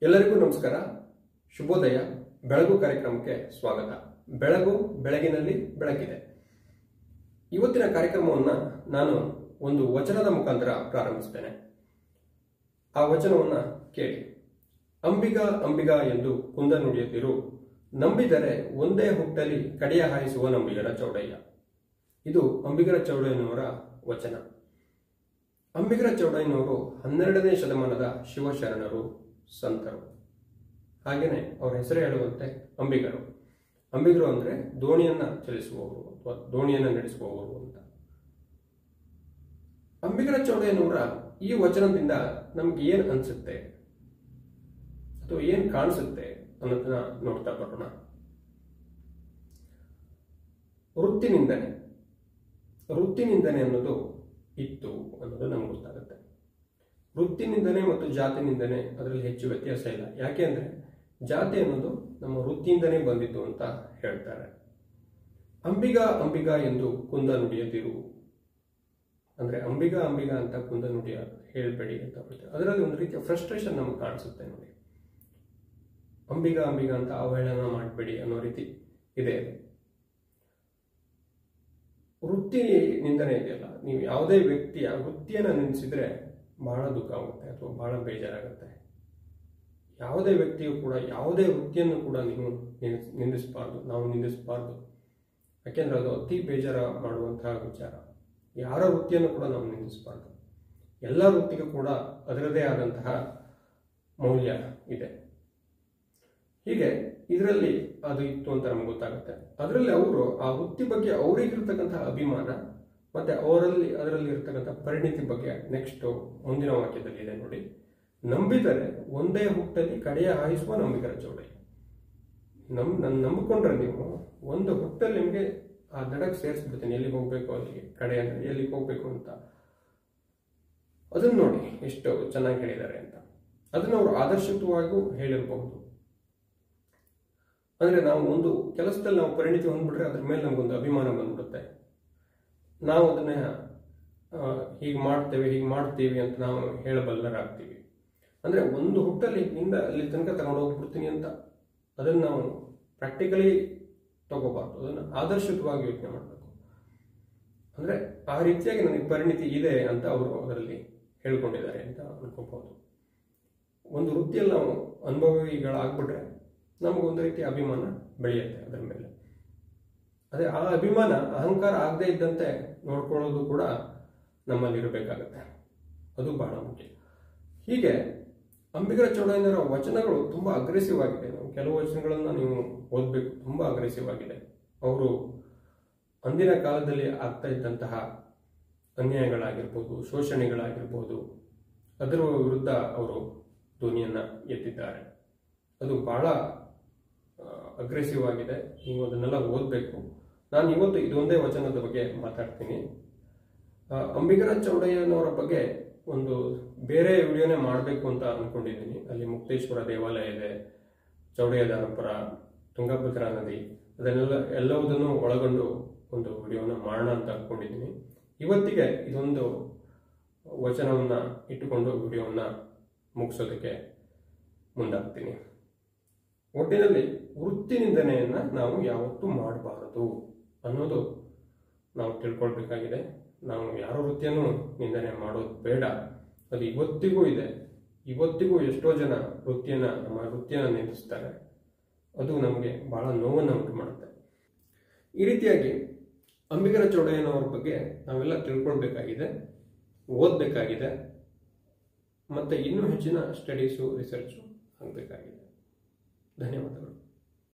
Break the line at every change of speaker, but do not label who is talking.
ಎಲ್ಲರಿಗೂ ನಮಸ್ಕಾರ. ಶುಭೋದಯ. ಬೆಳಗು ಕಾರ್ಯಕ್ರಮಕ್ಕೆ ಸ್ವಾಗತ. ಬೆಳಗು ಬೆಳಗಿನಲ್ಲಿ ಬೆಳಕಿದೆ. ಇವತ್ತಿನ ಕಾರ್ಯಕ್ರಮವನ್ನು ನಾನು ಒಂದು ವಚನದ ಮುಖಾಂತರ ಪ್ರಾರಂಭಿಸುತ್ತೇನೆ. ಆ ವಚನವನ್ನು ಕೇಳಿ. ಅಂಬಿಗ ಅಂಬಿಗ ಎಂದು ಕುಂದ ನುಡಿಯುತ್ತಿರು, ನಂಬಿದರೆ ಒಂದೇ ಹುಟ್ಟಲಿ ಕಡೆಯ ಹಾಯಿಸುವ ನಂಬಿಗರ ಚೌಡಯ್ಯ. ಇದು ಅಂಬಿಗರ ಚೌಡಯ್ಯನವರ ವಚನ. ಅಂಬಿಗರ ಚೌಡಯ್ಯನವರು 12ನೇ ಶತಮಾನದ ಶಿವಶರಣರು, ಸಂತರು. ಹಾಗೇನೆ ಅವರ ಹೆಸರೇ ಹೇಳುವಂತೆ ಅಂಬಿಗರು. ಅಂಬಿಗರು ಅಂದ್ರೆ ದೋಣಿಯನ್ನ ಚಲಿಸುವವರು ಅಥವಾ ದೋಣಿಯನ್ನ ನಡೆಸುವವರು ಅಂತ. ಅಂಬಿಗರ ಚೌಡಯ್ಯನವರ ಈ ವಚನದಿಂದ ನಮ್ಗೆ ಏನ್ ಅನ್ಸುತ್ತೆ ಅಥವಾ ಏನ್ ಕಾಣಿಸುತ್ತೆ ಅನ್ನೋದನ್ನ ನೋಡ್ತಾ ಬರೋಣ. ವೃತ್ತಿನಿಂದನೆ ಅನ್ನೋದು ಇತ್ತು ಅನ್ನೋದು ನಮ್ಗೆ ಗೊತ್ತಾಗುತ್ತೆ. ವೃತ್ತಿನಿಂದನೆ ಮತ್ತು ಜಾತಿ ನಿಂದನೆ ಅದರಲ್ಲಿ ಹೆಚ್ಚು ವ್ಯತ್ಯಾಸ ಇಲ್ಲ. ಯಾಕೆ ಅಂದ್ರೆ ಜಾತಿ ಅನ್ನೋದು ನಮ್ಮ ವೃತ್ತಿಯಿಂದನೇ ಬಂದಿತ್ತು ಅಂತ ಹೇಳ್ತಾರೆ. ಅಂಬಿಗ ಅಂಬಿಗ ಎಂದು ಕುಂದ ನುಡಿಯದಿರು ಅಂದ್ರೆ ಅಂಬಿಗ ಅಂಬಿಗ ಅಂತ ಕುಂದ ನುಡಿಯ ಹೇಳ್ಬೇಡಿ ಅಂತ ಹೇಳ್ತಾರೆ. ಅದರಲ್ಲಿ ಒಂದು ರೀತಿಯ ಫ್ರಸ್ಟ್ರೇಷನ್ ನಮ್ಗೆ ಕಾಣಿಸುತ್ತೆ ನೋಡಿ. ಅಂಬಿಗ ಅಂಬಿಗ ಅಂತ ಅವಹೇಳನ ಮಾಡಬೇಡಿ ಅನ್ನೋ ರೀತಿ ಇದೆ. ವೃತ್ತಿ ನಿಂದನೆ ಇದೆಯಲ್ಲ, ನೀವು ಯಾವುದೇ ವ್ಯಕ್ತಿಯ ವೃತ್ತಿಯನ್ನು ನಿಂದಿಸಿದ್ರೆ ಬಹಳ ದುಃಖ ಆಗುತ್ತೆ ಅಥವಾ ಬಹಳ ಬೇಜಾರಾಗುತ್ತೆ. ಯಾವುದೇ ವ್ಯಕ್ತಿಯು ಕೂಡ ಯಾವುದೇ ವೃತ್ತಿಯನ್ನು ಕೂಡ ನೀವು ನಾವು ನಿಂದಿಸಬಾರ್ದು. ಯಾಕೆಂದ್ರೆ ಅದು ಅತಿ ಬೇಜಾರ ಮಾಡುವಂತಹ ವಿಚಾರ. ಯಾರ ವೃತ್ತಿಯನ್ನು ಕೂಡ ನಾವು ನಿಂದಿಸಬಾರ್ದು. ಎಲ್ಲ ವೃತ್ತಿಗೂ ಕೂಡ ಅದರದೇ ಆದಂತಹ ಮೌಲ್ಯ ಇದೆ. ಹೀಗೆ ಇದರಲ್ಲಿ ಅದು ಇತ್ತು ಅಂತ ನಮ್ಗೆ ಗೊತ್ತಾಗುತ್ತೆ. ಅದರಲ್ಲಿ ಅವರು ಆ ವೃತ್ತಿ ಬಗ್ಗೆ ಅವರಿಗಿರ್ತಕ್ಕಂತಹ ಅಭಿಮಾನ ಮತ್ತೆ ಅದರಲ್ಲಿ ಇರ್ತಕ್ಕಂಥ ಪರಿಣಿತಿ ಬಗ್ಗೆ ನೆಕ್ಸ್ಟ್ ಮುಂದಿನ ವಾಕ್ಯದಲ್ಲಿ ಇದೆ ನೋಡಿ. ನಂಬಿದರೆ ಒಂದೇ ಹುಟ್ಟಲ್ಲಿ ಕಡೆಯ ಹಾಯಿಸುವ ನಂಬಿಗರ ಚೌಡಯ್ಯ. ನಂಬಿಕೊಂಡ್ರೆ ನೀವು ಒಂದು ಹುಟ್ಟಲ್ಲಿ ನಿಮಗೆ ಆ ದಡಕ್ಕೆ ಸೇರಿಸ್ಬಿಡ್ತೀನಿ, ಎಲ್ಲಿಗೆ ಹೋಗ್ಬೇಕು ಅಲ್ಲಿಗೆ, ಕಡೆ ಅಂದ್ರೆ ಎಲ್ಲಿಗೆ ಹೋಗ್ಬೇಕು ಅಂತ. ಅದನ್ನ ನೋಡಿ ಎಷ್ಟು ಚೆನ್ನಾಗಿ ಹೇಳಿದ್ದಾರೆ ಅಂತ. ಅದನ್ನ ಅವರು ಆದರ್ಶಯುತವಾಗಿಯೂ ಹೇಳಿರಬಹುದು. ಅಂದ್ರೆ ನಾವು ಒಂದು ಕೆಲಸದಲ್ಲಿ ನಾವು ಪರಿಣಿತಿ ಹೊಂದ್ಬಿಟ್ರೆ ಅದ್ರ ಮೇಲೆ ನಮಗೊಂದು ಅಭಿಮಾನ ಬಂದ್ಬಿಡುತ್ತೆ. ನಾವು ಅದನ್ನ ಹೀಗೆ ಮಾಡ್ತೀವಿ ಅಂತ ನಾವು ಹೇಳಬಲ್ಲರಾಗ್ತೀವಿ. ಅಂದ್ರೆ ಒಂದು ಹುಟ್ಟಲ್ಲಿ ಇಲ್ಲಿಂದ ಅಲ್ಲಿ ತನಕ ತಗೊಂಡು ಹೋಗ್ಬಿಡ್ತೀನಿ ಅಂತ ಅದನ್ನ ನಾವು ಪ್ರಾಕ್ಟಿಕಲಿ ತಗೋಬಾರ್ದು. ಅದನ್ನು ಆದರ್ಶಯುತವಾಗಿ ಯೋಚನೆ ಮಾಡಬೇಕು. ಅಂದ್ರೆ ಆ ರೀತಿಯಾಗಿ ನನಗೆ ಪರಿಣಿತಿ ಇದೆ ಅಂತ ಅವರು ಅದರಲ್ಲಿ ಹೇಳ್ಕೊಂಡಿದ್ದಾರೆ ಅಂತ ಅನ್ಕೋಬಹುದು. ಒಂದು ವೃತ್ತಿಯಲ್ಲಿ ನಾವು ಅನುಭವಿಗಳಾಗ್ಬಿಟ್ರೆ ನಮಗೊಂದು ರೀತಿ ಅಭಿಮಾನ ಬೆಳೆಯುತ್ತೆ ಅದರ ಮೇಲೆ. ಅದೇ ಆ ಅಭಿಮಾನ ಅಹಂಕಾರ ಆಗದೆ ಇದ್ದಂತೆ ನೋಡ್ಕೊಳ್ಳೋದು ಕೂಡ ನಮ್ಮಲ್ಲಿ ಇರಬೇಕಾಗತ್ತೆ. ಅದು ಬಹಳ ಮುಖ್ಯ. ಹೀಗೆ ಅಂಬಿಗರ ಚೌಡಯ್ಯನವರ ವಚನಗಳು ತುಂಬಾ ಅಗ್ರೆಸಿವ್ ಆಗಿದೆ. ನಾವು ಕೆಲವು ವಚನಗಳನ್ನ ನೀವು ಓದ್ಬೇಕು, ತುಂಬಾ ಅಗ್ರೆಸಿವ್ ಆಗಿದೆ. ಅವರು ಅಂದಿನ ಕಾಲದಲ್ಲಿ ಆಗ್ತಾ ಇದ್ದಂತಹ ಅನ್ಯಾಯಗಳಾಗಿರ್ಬೋದು, ಶೋಷಣೆಗಳಾಗಿರ್ಬೋದು, ಅದರ ವಿರುದ್ಧ ಅವರು ಧ್ವನಿಯನ್ನ ಎತ್ತಿದ್ದಾರೆ. ಅದು ಬಹಳ ಅಗ್ರೆಸಿವ್ ಆಗಿದೆ. ನೀವು ಅದನ್ನೆಲ್ಲ ಓದಬೇಕು. ನಾನು ಇವತ್ತು ಇದೊಂದೇ ವಚನದ ಬಗ್ಗೆ ಮಾತಾಡ್ತೀನಿ. ಅಂಬಿಗರ ಚೌಡಯ್ಯನವರ ಬಗ್ಗೆ ಒಂದು ಬೇರೆ ವಿಡಿಯೋನೇ ಮಾಡಬೇಕು ಅಂತ ಅನ್ಕೊಂಡಿದ್ದೀನಿ. ಅಲ್ಲಿ ಮುಕ್ತೇಶ್ವರ ದೇವಾಲಯ ಇದೆ, ಚೌಡಯ್ಯದಾನಪುರ, ತುಂಗಭದ್ರಾ ನದಿ, ಎಲ್ಲವುದನ್ನು ಒಳಗೊಂಡು ಒಂದು ವಿಡಿಯೋನ ಮಾಡೋಣ ಅಂತ ಅನ್ಕೊಂಡಿದ್ದೀನಿ. ಇವತ್ತಿಗೆ ಇದೊಂದು ವಚನವನ್ನ ಇಟ್ಟುಕೊಂಡು ವಿಡಿಯೋವನ್ನ ಮುಗಿಸೋದಕ್ಕೆ ಮುಂದಾಗ್ತೀನಿ. ಒಟ್ಟಿನಲ್ಲಿ ವೃತ್ತಿನಿಂದನೆಯನ್ನ ನಾವು ಯಾವತ್ತೂ ಮಾಡಬಾರದು ಅನ್ನೋದು ನಾವು ತಿಳ್ಕೊಳ್ಬೇಕಾಗಿದೆ. ನಾವು ಯಾರೋ ವೃತ್ತಿಯನ್ನು ನಿಂದನೆ ಮಾಡೋದು ಬೇಡ. ಅದು ಇವತ್ತಿಗೂ ಇದೆ. ಇವತ್ತಿಗೂ ಎಷ್ಟೋ ಜನ ನಮ್ಮ ವೃತ್ತಿಯನ್ನು ನಿಂದಿಸ್ತಾರೆ. ಅದು ನಮಗೆ ಬಹಳ ನೋವನ್ನು ಉಂಟು ಮಾಡುತ್ತೆ. ಈ ರೀತಿಯಾಗಿ ಅಂಬಿಗರ ಚೌಡಯ್ಯನವರ ಬಗ್ಗೆ ನಾವೆಲ್ಲ ತಿಳ್ಕೊಳ್ಬೇಕಾಗಿದೆ, ಓದಬೇಕಾಗಿದೆ, ಮತ್ತೆ ಇನ್ನೂ ಹೆಚ್ಚಿನ ಸ್ಟಡೀಸು, ರಿಸರ್ಚು ಆಗಬೇಕಾಗಿದೆ. ಧನ್ಯವಾದಗಳು.